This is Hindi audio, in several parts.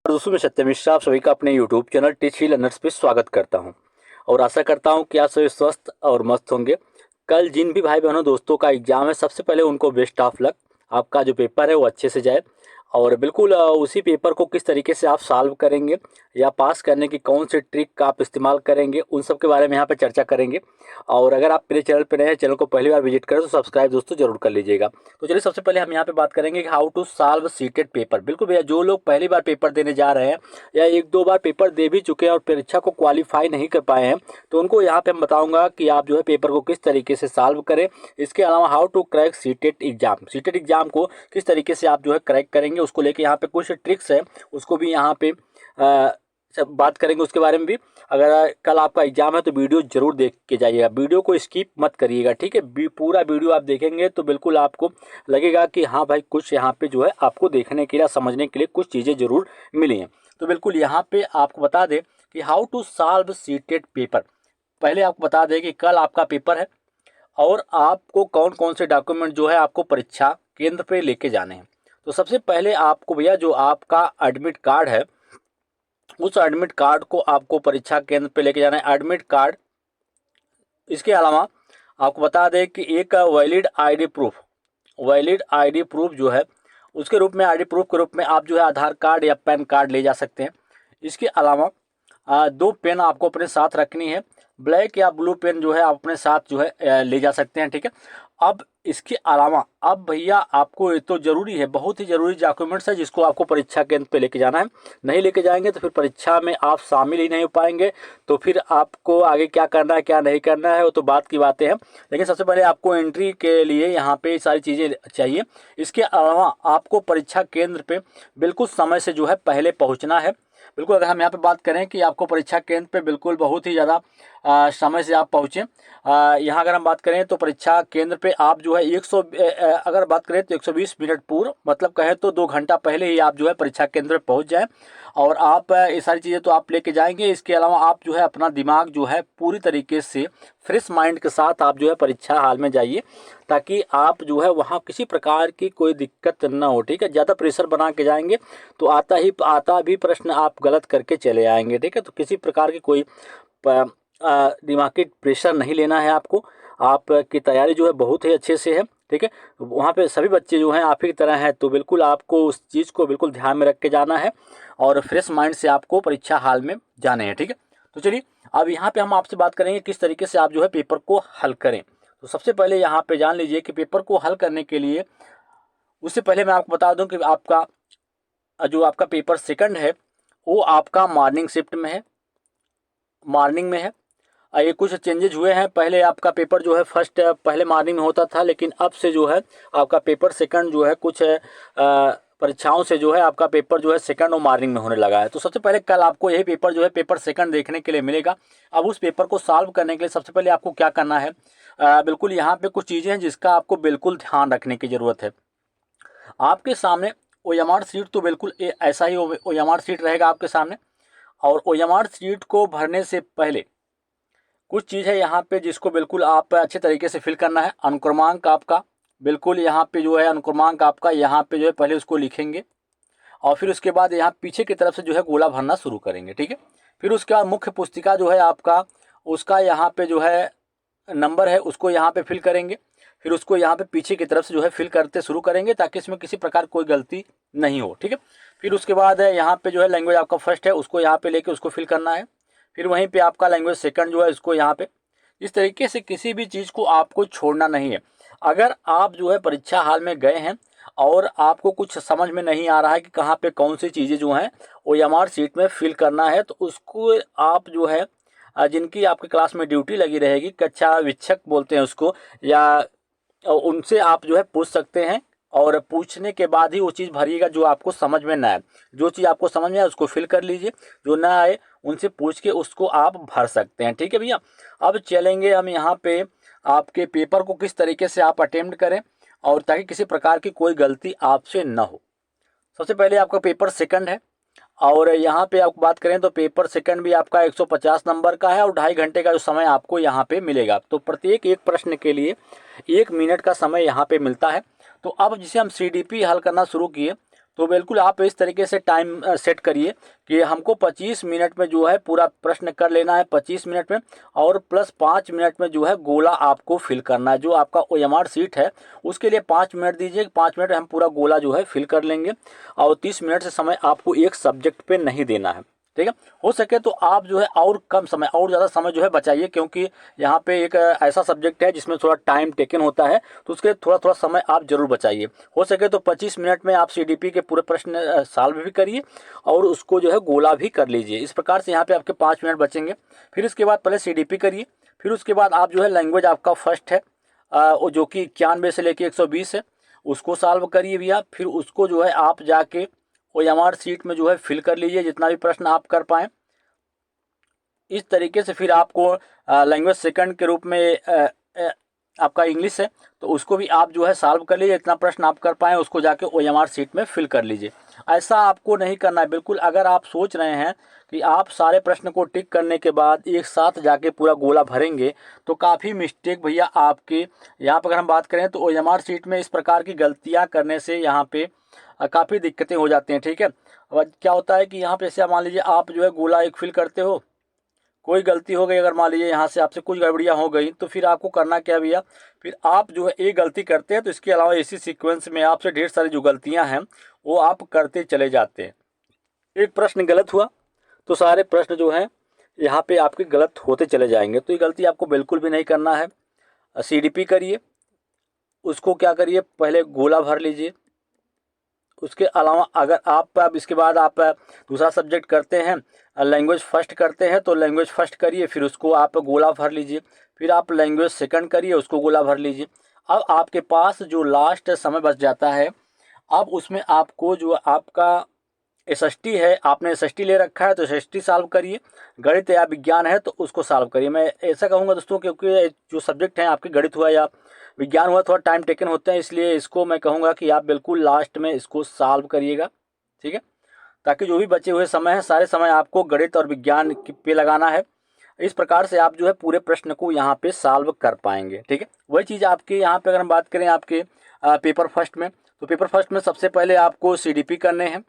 दोस्तों, मैं सत्य मिश्रा आप सभी का अपने यूट्यूब चैनल टीच ही लर्नर्स पे स्वागत करता हूं और आशा करता हूं कि आप सभी स्वस्थ और मस्त होंगे। कल जिन भी भाई बहनों दोस्तों का एग्जाम है, सबसे पहले उनको बेस्ट ऑफ लक। आपका जो पेपर है वो अच्छे से जाए और बिल्कुल उसी पेपर को किस तरीके से आप सॉल्व करेंगे या पास करने की कौन सी ट्रिक का आप इस्तेमाल करेंगे, उन सब के बारे में यहाँ पे चर्चा करेंगे। और अगर आप मेरे चैनल पर नए हैं, चैनल को पहली बार विजिट करें तो सब्सक्राइब दोस्तों जरूर कर लीजिएगा। तो चलिए सबसे पहले हम यहाँ पे बात करेंगे कि how to solve CTET paper. बिल्कुल भैया, जो लोग पहली बार पेपर देने जा रहे हैं या एक दो बार पेपर दे भी चुके हैं और परीक्षा को क्वालिफाई नहीं कर पाए हैं, तो उनको यहाँ पे हम बताऊंगा कि आप जो है पेपर को किस तरीके से सॉल्व करें। इसके अलावा how to crack CTET exam को किस तरीके से आप जो है क्रैक करेंगे, उसको लेके यहाँ पे कुछ ट्रिक्स है, उसको भी यहाँ पे सब बात करेंगे उसके बारे में भी। अगर कल आपका एग्जाम है तो वीडियो जरूर देख के जाइएगा, वीडियो को स्किप मत करिएगा, ठीक है। पूरा वीडियो आप देखेंगे तो बिल्कुल आपको लगेगा कि हाँ भाई, कुछ यहाँ पे जो है आपको देखने के लिए, समझने के लिए कुछ चीज़ें जरूर मिली हैं। तो बिल्कुल यहाँ पे आपको बता दें कि how to solve CTET paper. पहले आपको बता दें कि कल आपका पेपर है और आपको कौन कौन से डॉक्यूमेंट जो है आपको परीक्षा केंद्र पे लेके जाने हैं। तो सबसे पहले आपको भैया जो आपका एडमिट कार्ड है, उस एडमिट कार्ड को आपको परीक्षा केंद्र पे लेके जाना है, एडमिट कार्ड। इसके अलावा आपको बता दें कि एक वैलिड आईडी प्रूफ जो है, उसके रूप में, आईडी प्रूफ के रूप में आप जो है आधार कार्ड या पैन कार्ड ले जा सकते हैं। इसके अलावा दो पेन आपको अपने साथ रखनी है, ब्लैक या ब्लू पेन जो है आप अपने साथ जो है ले जा सकते हैं, ठीक है। अब इसके अलावा अब भैया आपको ये तो जरूरी है, बहुत ही जरूरी डॉक्यूमेंट्स है जिसको आपको परीक्षा केंद्र पे लेके जाना है। नहीं लेके जाएंगे तो फिर परीक्षा में आप शामिल ही नहीं हो पाएंगे, तो फिर आपको आगे क्या करना है क्या नहीं करना है वो तो बात की बातें हैं। लेकिन सबसे पहले आपको एंट्री के लिए यहाँ पे सारी चीज़ें चाहिए। इसके अलावा आपको परीक्षा केंद्र पे बिल्कुल समय से जो है पहले पहुँचना है। बिल्कुल, अगर हम यहाँ पे बात करें कि आपको परीक्षा केंद्र पे बिल्कुल बहुत ही ज़्यादा समय से आप पहुँचें। यहाँ अगर हम बात करें तो परीक्षा केंद्र पे आप जो है अगर बात करें तो 120 मिनट पूर्व, मतलब कहें तो 2 घंटा पहले ही आप जो है परीक्षा केंद्र पे पहुँच जाएँ। और आप ये सारी चीज़ें तो आप लेके जाएंगे। इसके अलावा आप जो है अपना दिमाग जो है पूरी तरीके से फ्रेश माइंड के साथ आप जो है परीक्षा हाल में जाइए, ताकि आप जो है वहाँ किसी प्रकार की कोई दिक्कत ना हो, ठीक है। ज़्यादा प्रेशर बना के जाएंगे तो आता भी प्रश्न आप गलत करके चले आएंगे, ठीक है। तो किसी प्रकार की कोई दिमागी प्रेशर नहीं लेना है आपको। आपकी तैयारी जो है बहुत ही अच्छे से है, ठीक है। वहाँ पे सभी बच्चे जो हैं आप ही की तरह हैं, तो बिल्कुल आपको उस चीज़ को बिल्कुल ध्यान में रख के जाना है और फ्रेश माइंड से आपको परीक्षा हाल में जाने हैं, ठीक है। तो चलिए अब यहाँ पे हम आपसे बात करेंगे किस तरीके से आप जो है पेपर को हल करें। तो सबसे पहले यहाँ पे जान लीजिए कि पेपर को हल करने के लिए, उससे पहले मैं आपको बता दूं कि आपका पेपर सेकंड है वो आपका मॉर्निंग में है। ये कुछ चेंजेज हुए हैं। पहले आपका पेपर जो है फर्स्ट पहले मॉर्निंग में होता था, लेकिन अब से जो है आपका पेपर सेकंड जो है कुछ परीक्षाओं से जो है आपका पेपर जो है सेकंड और मॉर्निंग में होने लगा है। तो सबसे पहले कल आपको यही पेपर जो है पेपर सेकंड देखने के लिए मिलेगा। अब उस पेपर को सॉल्व करने के लिए सबसे पहले आपको क्या करना है, बिल्कुल यहाँ पे कुछ चीज़ें हैं जिसका आपको बिल्कुल ध्यान रखने की ज़रूरत है। आपके सामने ओएमआर सीट तो बिल्कुल ऐसा ही ओएमआर सीट रहेगा आपके सामने। और ओएमआर सीट को भरने से पहले कुछ चीज़ है यहाँ पे जिसको बिल्कुल आप अच्छे तरीके से फिल करना है। अनुक्रमांक आपका बिल्कुल यहाँ पे जो है अनुक्रमांक आपका यहाँ पे जो है पहले उसको लिखेंगे और फिर उसके बाद यहाँ पीछे की तरफ से जो है गोला भरना शुरू करेंगे, ठीक है। फिर उसके बाद मुख्य पुस्तिका जो है आपका, उसका यहाँ पे जो है नंबर है उसको यहाँ पे फिल करेंगे। फिर उसको यहाँ पे पीछे की तरफ से जो है फिल करते शुरू करेंगे ताकि इसमें किसी प्रकार कोई गलती नहीं हो, ठीक है। फिर उसके बाद यहाँ पे जो है लैंग्वेज आपका फर्स्ट है उसको यहाँ पे लेके उसको फिल करना है। फिर वहीं पे आपका लैंग्वेज सेकंड जो है इसको यहाँ पे, इस तरीके से किसी भी चीज़ को आपको छोड़ना नहीं है। अगर आप जो है परीक्षा हाल में गए हैं और आपको कुछ समझ में नहीं आ रहा है कि कहाँ पे कौन सी चीज़ें जो हैं ओएमआर सीट में फिल करना है, तो उसको आप जो है जिनकी आपके क्लास में ड्यूटी लगी रहेगी, कक्षा वीक्षक बोलते हैं उसको, या उनसे आप जो है पूछ सकते हैं। और पूछने के बाद ही वो चीज़ भरिएगा जो आपको समझ में ना आए। जो चीज़ आपको समझ में आए उसको फिल कर लीजिए, जो ना आए उनसे पूछ के उसको आप भर सकते हैं, ठीक है भैया। अब चलेंगे हम यहाँ पे आपके पेपर को किस तरीके से आप अटेम्प्ट करें और ताकि किसी प्रकार की कोई गलती आपसे ना हो। सबसे पहले आपका पेपर सेकंड है और यहाँ पे आप बात करें तो पेपर सेकंड भी आपका 150 नंबर का है और 2.5 घंटे का जो समय आपको यहाँ पे मिलेगा। तो प्रत्येक एक प्रश्न के लिए 1 मिनट का समय यहाँ पे मिलता है। तो अब जिसे हम CDP हल करना शुरू किए, तो बिल्कुल आप इस तरीके से टाइम सेट करिए कि हमको 25 मिनट में जो है पूरा प्रश्न कर लेना है 25 मिनट में, और प्लस 5 मिनट में जो है गोला आपको फिल करना है। जो आपका OMR शीट है उसके लिए 5 मिनट दीजिए, 5 मिनट में हम पूरा गोला जो है फिल कर लेंगे, और 30 मिनट से समय आपको एक सब्जेक्ट पे नहीं देना है, ठीक है। हो सके तो आप जो है और कम समय और ज़्यादा समय जो है बचाइए, क्योंकि यहाँ पे एक ऐसा सब्जेक्ट है जिसमें थोड़ा टाइम टेकन होता है, तो उसके थोड़ा थोड़ा समय आप जरूर बचाइए। हो सके तो 25 मिनट में आप CDP के पूरे प्रश्न सॉल्व भी करिए और उसको जो है गोला भी कर लीजिए। इस प्रकार से यहाँ पे आपके 5 मिनट बचेंगे। फिर इसके बाद पहले CDP करिए, फिर उसके बाद आप जो है लैंग्वेज आपका फर्स्ट है जो कि 91 से लेके 120 है, उसको सॉल्व करिए भैया। फिर उसको जो है आप जाके OMR शीट में जो है फिल कर लीजिए जितना भी प्रश्न आप कर पाएँ। इस तरीके से फिर आपको लैंग्वेज सेकंड के रूप में आपका इंग्लिश है, तो उसको भी आप जो है सॉल्व कर लीजिए, इतना प्रश्न आप कर पाएँ उसको जाके OMR शीट में फिल कर लीजिए। ऐसा आपको नहीं करना है बिल्कुल। अगर आप सोच रहे हैं कि आप सारे प्रश्न को टिक करने के बाद एक साथ जाके पूरा गोला भरेंगे, तो काफ़ी मिस्टेक भैया आपके यहाँ पर अगर हम बात करें तो OMR शीट में इस प्रकार की गलतियाँ करने से यहाँ पे काफ़ी दिक्कतें हो जाती हैं, ठीक है। अब क्या होता है कि यहाँ पे से मान लीजिए आप जो है गोला एक फिल करते हो, कोई गलती हो गई, अगर मान लीजिए यहाँ से आपसे कुछ गड़बड़ियाँ हो गई, तो फिर आपको करना क्या भैया, फिर आप जो है एक गलती करते हैं तो इसके अलावा इसी सीक्वेंस में आपसे ढेर सारी जो गलतियाँ हैं वो आप करते चले जाते हैं। एक प्रश्न गलत हुआ तो सारे प्रश्न जो हैं यहाँ पे आपके गलत होते चले जाएंगे, तो ये गलती आपको बिल्कुल भी नहीं करना है। CDP करिए, उसको क्या करिए पहले गोला भर लीजिए। उसके अलावा अगर आप अब इसके बाद आप दूसरा सब्जेक्ट करते हैं, लैंग्वेज फर्स्ट करते हैं, तो लैंग्वेज फर्स्ट करिए, फिर उसको आप गोला भर लीजिए। फिर आप लैंग्वेज सेकंड करिए, उसको गोला भर लीजिए। अब आपके पास जो लास्ट समय बच जाता है, अब उसमें आपको जो आपका SST है, आपने SST ले रखा है तो SST सॉल्व करिए। गणित या विज्ञान है तो उसको सॉल्व करिए। मैं ऐसा कहूँगा दोस्तों, क्योंकि जो सब्जेक्ट हैं आपके गणित हुआ या विज्ञान हुआ थोड़ा टाइम टेकन होते हैं, इसलिए इसको मैं कहूँगा कि आप बिल्कुल लास्ट में इसको सॉल्व करिएगा, ठीक है, ताकि जो भी बचे हुए समय है सारे समय आपको गणित और विज्ञान पे लगाना है। इस प्रकार से आप जो है पूरे प्रश्न को यहाँ पे सॉल्व कर पाएंगे, ठीक है। वही चीज़ आपके यहाँ पे अगर हम बात करें आपके पेपर फर्स्ट में, तो पेपर फर्स्ट में सबसे पहले आपको CDP करने हैं।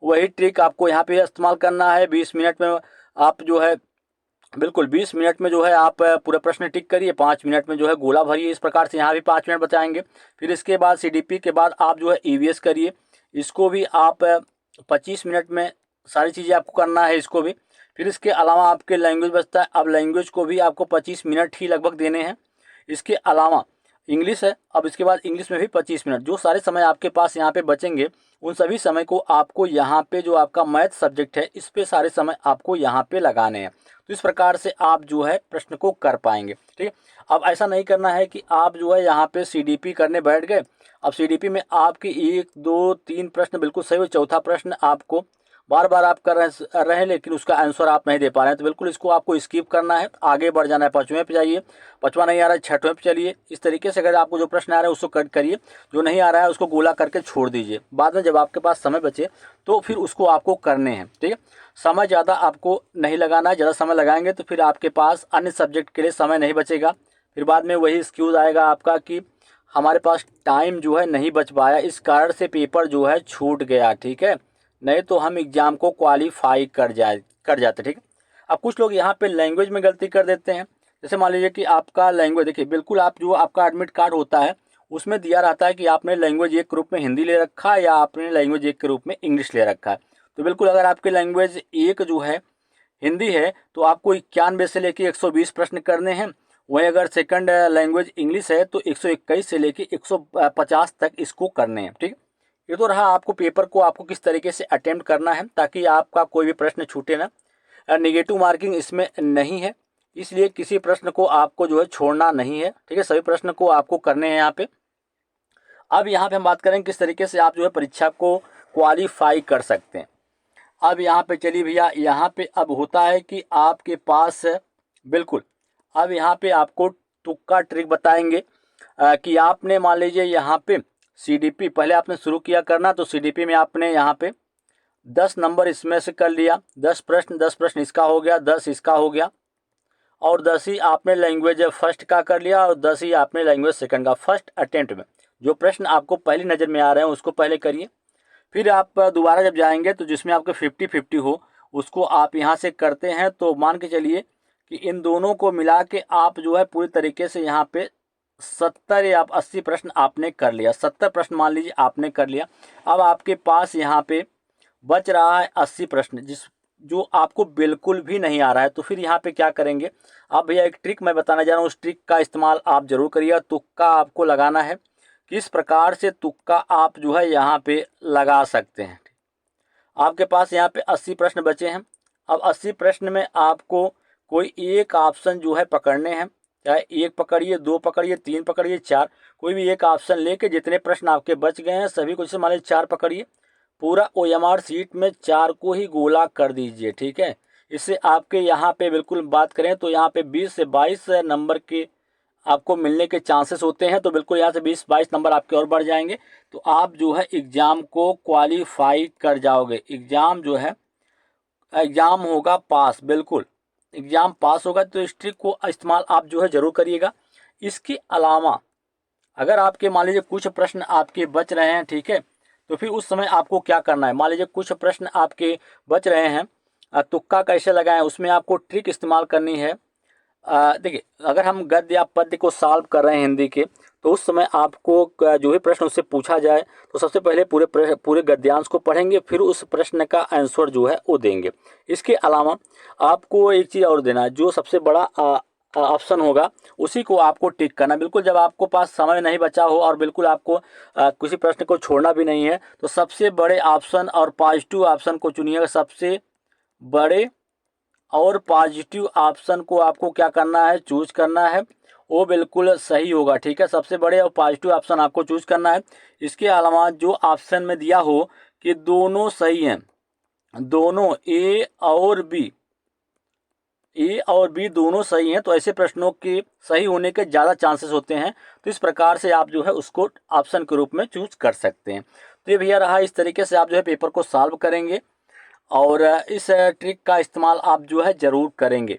वही ट्रिक आपको यहाँ पे इस्तेमाल करना है। 20 मिनट में आप जो है बिल्कुल 20 मिनट में जो है आप पूरा प्रश्न टिक करिए, 5 मिनट में जो है गोला भरिए। इस प्रकार से यहाँ भी 5 मिनट बचाएंगे। फिर इसके बाद CDP के बाद आप जो है EVS करिए, इसको भी आप 25 मिनट में सारी चीज़ें आपको करना है इसको भी। फिर इसके अलावा आपके लैंग्वेज बचता है, अब लैंग्वेज को भी आपको 25 मिनट ही लगभग देने हैं। इसके अलावा इंग्लिश है, अब इसके बाद इंग्लिश में भी 25 मिनट। जो सारे समय आपके पास यहाँ पे बचेंगे उन सभी समय को आपको यहाँ पे जो आपका मैथ सब्जेक्ट है इस पे सारे समय आपको यहाँ पे लगाने हैं। तो इस प्रकार से आप जो है प्रश्न को कर पाएंगे, ठीक है। अब ऐसा नहीं करना है कि आप जो है यहाँ पे CDP करने बैठ गए। अब CDP में आपके 1 2 3 प्रश्न बिल्कुल सही हो, चौथा प्रश्न आपको बार बार आप कर रहे हैं लेकिन उसका आंसर आप नहीं दे पा रहे हैं, तो बिल्कुल इसको आपको स्किप करना है, आगे बढ़ जाना है। 5वें पे जाइए, 5वां नहीं आ रहा है 6वें पे चलिए। इस तरीके से अगर आपको जो प्रश्न आ रहा है उसको करिए, जो नहीं आ रहा है उसको गोला करके छोड़ दीजिए। बाद में जब आपके पास समय बचे तो फिर उसको आपको करने हैं, ठीक है। समय ज़्यादा आपको नहीं लगाना है, ज़्यादा समय लगाएंगे तो फिर आपके पास अन्य सब्जेक्ट के लिए समय नहीं बचेगा। फिर बाद में वही एक्सक्यूज़ आएगा आपका कि हमारे पास टाइम जो है नहीं बच पाया, इस कारण से पेपर जो है छूट गया, ठीक है, नहीं तो हम एग्ज़ाम को क्वालिफाई कर जाते, ठीक है। अब कुछ लोग यहाँ पे लैंग्वेज में गलती कर देते हैं। जैसे मान लीजिए कि आपका लैंग्वेज देखिए, बिल्कुल आप जो आपका एडमिट कार्ड होता है उसमें दिया रहता है कि आपने लैंग्वेज एक के रूप में हिंदी ले रखा है या आपने लैंग्वेज एक के रूप में इंग्लिश ले रखा है। तो बिल्कुल अगर आपकी लैंग्वेज एक जो है हिंदी है तो आपको 91 से लेके 120 प्रश्न करने हैं। वहीं अगर सेकंड लैंग्वेज इंग्लिश है तो 121 से लेके 150 तक इसको करने हैं, ठीक है। ये तो रहा आपको पेपर को आपको किस तरीके से अटेम्प्ट करना है ताकि आपका कोई भी प्रश्न छूटे ना। नेगेटिव मार्किंग इसमें नहीं है, इसलिए किसी प्रश्न को आपको जो है छोड़ना नहीं है, ठीक है। सभी प्रश्न को आपको करने हैं यहाँ पे। अब यहाँ पे हम बात करेंगे किस तरीके से आप जो है परीक्षा को क्वालिफाई कर सकते हैं। अब यहाँ पे चलिए भैया, यहाँ पे अब होता है कि आपके पास बिल्कुल अब यहाँ पे आपको तुक्का ट्रिक बताएंगे कि आपने मान लीजिए यहाँ पे CDP पहले आपने शुरू किया करना, तो CDP में आपने यहाँ पे 10 नंबर इसमें से कर लिया, 10 प्रश्न इसका हो गया, 10 इसका हो गया, और 10 ही आपने लैंग्वेज फर्स्ट का कर लिया और 10 ही आपने लैंग्वेज सेकंड का। फर्स्ट अटेम्प्ट में जो प्रश्न आपको पहली नज़र में आ रहे हैं उसको पहले करिए। फिर आप दोबारा जब जाएंगे तो जिसमें आपके 50-50 हो उसको आप यहाँ से करते हैं, तो मान के चलिए कि इन दोनों को मिला के आप जो है पूरी तरीके से यहाँ पे 70 या 80 प्रश्न आपने कर लिया। 70 प्रश्न मान लीजिए आपने कर लिया। अब आपके पास यहाँ पे बच रहा है 80 प्रश्न जो आपको बिल्कुल भी नहीं आ रहा है। तो फिर यहाँ पे क्या करेंगे, अब भैया एक ट्रिक मैं बताना जा रहा हूँ, उस ट्रिक का इस्तेमाल आप जरूर करिएगा। तुक्का आपको लगाना है। किस प्रकार से तुक्का आप जो है यहाँ पे लगा सकते हैं। आपके पास यहाँ पे 80 प्रश्न बचे हैं। अब 80 प्रश्न में आपको कोई एक ऑप्शन जो है पकड़ने हैं, चाहे एक पकड़िए, दो पकड़िए, तीन पकड़िए, चार, कोई भी एक ऑप्शन लेके जितने प्रश्न आपके बच गए हैं सभी को, जैसे मान लीजिए 4 पकड़िए, पूरा OMR शीट में 4 को ही गोला कर दीजिए। ठीक है, इससे आपके यहाँ पे बिल्कुल बात करें तो यहाँ पे 20 से 22 नंबर के आपको मिलने के चांसेस होते हैं। तो बिल्कुल यहाँ से 20-22 नंबर आपके और बढ़ जाएंगे, तो आप जो है एग्ज़ाम को क्वालिफाई कर जाओगे। एग्ज़ाम जो है एग्ज़ाम होगा पास, बिल्कुल एग्ज़ाम पास होगा। तो इस ट्रिक को इस्तेमाल आप जो है ज़रूर करिएगा। इसके अलावा अगर आपके मान लीजिए कुछ प्रश्न आपके बच रहे हैं, ठीक है, तो फिर उस समय आपको क्या करना है, मान लीजिए कुछ प्रश्न आपके बच रहे हैं, तुक्का कैसे लगाएं, उसमें आपको ट्रिक इस्तेमाल करनी है। देखिए, अगर हम गद्य या पद्य को सॉल्व कर रहे हैं हिंदी के, तो उस समय आपको जो भी प्रश्न उससे पूछा जाए तो सबसे पहले पूरे गद्यांश को पढ़ेंगे, फिर उस प्रश्न का आंसर जो है वो देंगे। इसके अलावा आपको एक चीज़ और देना है, जो सबसे बड़ा ऑप्शन होगा उसी को आपको टिक करना। बिल्कुल जब आपको पास समय नहीं बचा हो और बिल्कुल आपको किसी प्रश्न को छोड़ना भी नहीं है, तो सबसे बड़े ऑप्शन और पॉजिटिव ऑप्शन को चुनिएगा। सबसे बड़े और पॉजिटिव ऑप्शन को आपको क्या करना है, चूज करना है, वो बिल्कुल सही होगा। ठीक है, सबसे बड़े और पॉजिटिव ऑप्शन आपको चूज करना है। इसके अलावा जो ऑप्शन में दिया हो कि दोनों सही हैं, दोनों ए और बी दोनों सही हैं, तो ऐसे प्रश्नों के सही होने के ज़्यादा चांसेस होते हैं। तो इस प्रकार से आप जो है उसको ऑप्शन के रूप में चूज कर सकते हैं। तो ये भैया रहा, इस तरीके से आप जो है पेपर को सॉल्व करेंगे और इस ट्रिक का इस्तेमाल आप जो है ज़रूर करेंगे।